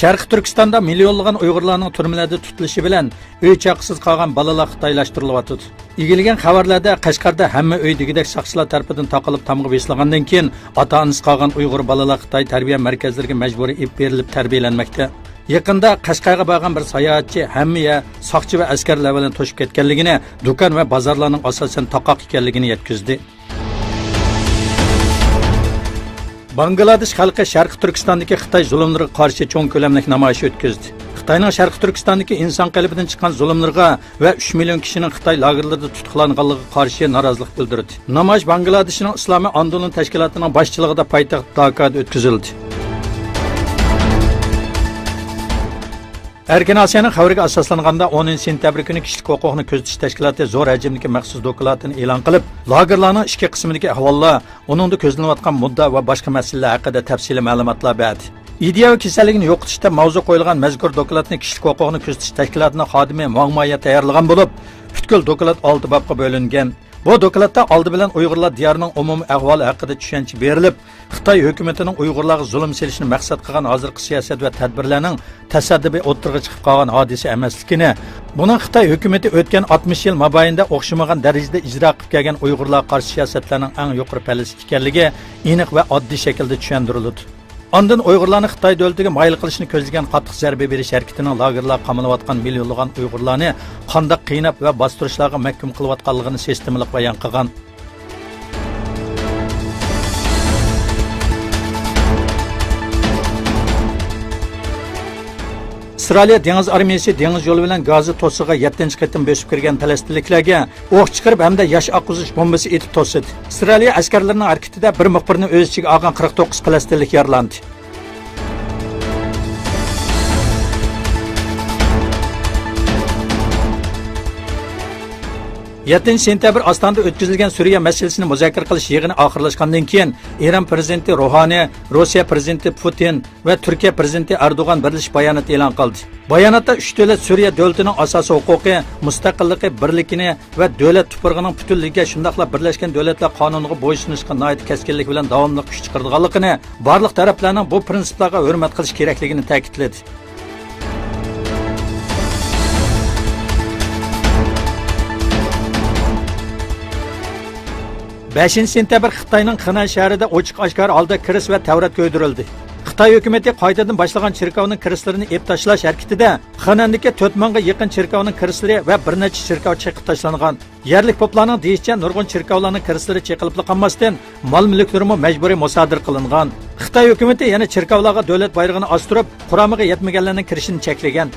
Sharqi Turkistonda millionlagan Uyg'urlarning turmalarda tutilishi bilan uy chaqisiz qolgan balalar xitoylashtirilyotir. Egilgan xabarlarda Qashqarda hamma uy degidek soqchilar tarafidan taqilib tamg'i besilgandan keyin ota-onasi qolgan Uyg'ur balalar Xitoy tarbiya markazlariga majburiy ib berilib tarbiyalanmoqda. Yaqinda Qashqarga borgan bir sayohatchi hamma soqchi va askarlar bilan to'shib ketganligini, do'kon va bozorlarning asosan taqoq ekanligini yetkazdi. Bangladesh xalqi Sharqi Turkistondagi Xitoy zulmlariga qarshi cho'ng ko'lamli namoyish o'tkazdi. Xitoyning Sharqi Turkistondagi inson qalbidan chiqqan zulmlarga va 3 million kishining Xitoy lagerlarida tutuqlanganligiga qarshi norozilik bildirdi. Namoyish Bangladeshning Islomiy Andolon tashkilotining boshchiligida poytaxt Dhakada o'tkazildi. Erkin Asiyaning xabariga asoslanganda 10 sentyabr kuni kishilik huquqni ko'zatish tashkiloti zo'r hajmdagi maxsus dokladini e'lon qilib, lagerlarning ikki qismidagi ahvollar, uningda ko'zlanayotgan mudda va boshqa masalalar haqida tafsiliy ma'lumotlar berdi. Ideya va kasallikni yo'qotishda mavzu qo'yilgan mazkur dokladni kishilik huquqni ko'zatish tashkilotining xodimi Mangmaya tayyorlagan bo'lib, butkul doklad 6 bobga bo'lingan. Bu dokladda oldi bilan Uyg'urlar diyorining umumiy ahvoli haqida tushuncha berilib, Xitoy hukumatining Uyg'urlarga zulm selishni maqsad qilgan hozirgi siyosat va tadbirlarning tasaddubi o'tirg'i chiqib qolgan hodisa emasligini, buning Xitoy hukumati o'tgan 60 yil mobaynida o'xshamagan darajada ijro qilib kelgan Uyg'urlar qarshi siyosatlarning eng yuqori pallasi ekanligi aniq va oddiy shaklda tushuntirildi. Ondan Uyg'urlarni Xitoy davlatiga mayil qilishni ko'zlagan qattiq zarba berish harakatining lagerlar qamalayotgan millionlagan Uyg'urlarni qanday qiynab va bostirishlarga mahkum qilayotganligini sistemalik bayon qilgan. Avstraliya dengiz armiyasi dengiz yo'li bilan Gaza to'sig'iga 7-chi qatim bosib kirgan falastinliklarga o'q chiqarib hamda yosh oqquzish bombasi etib to'sdi. Avstraliya askarlarining harakatida bir muxbirni o'z ichiga olgan 49 falastinlik yaralandi. 7 sentyabr Ostonda o'tkazilgan Suriya masalasini muzokara qilish yig'ini oxirlashgandan keyin Eron prezidenti Ruhoniy, Rossiya prezidenti Putin va Turkiya prezidenti Erdo'g'an birlashib bayonot e'lon qildi. Bayonotda 3 davlat Suriya davlatining asosiy huquqi, mustaqilligi, birligini va davlat tuprog'ining butunligiga shundaqla Birlashgan Davlatlar qonuniga bo'ysunishga nihoyat keskinlik bilan davomli kuch chiqarganligini, barliq taraflarning bu prinsiplarga hurmat qilish kerakligini ta'kidladi. 5 sentyabr Xitoyning Xinan shahrida ochiq-oshkor holda kiris va Tavrat ko'ydirildi. Xitoy hukumati qaytadan boshlagan chirkovning kirislarini ep tashlash harakatida Xinandagi 4 mingga yaqin chirkovning kirislari va bir necha chirkov chaqib tashlangan. Yerlik poplarning deyishicha nurg'un chirkovlarning kirislari chaqilib qolmasdan mol-mulklarimi majburiy musodir qilingan. Xitoy hukumati yana chirkovlarga davlat bayrog'ini ostirib, quromiga yetmaganlarning kirishini cheklagan.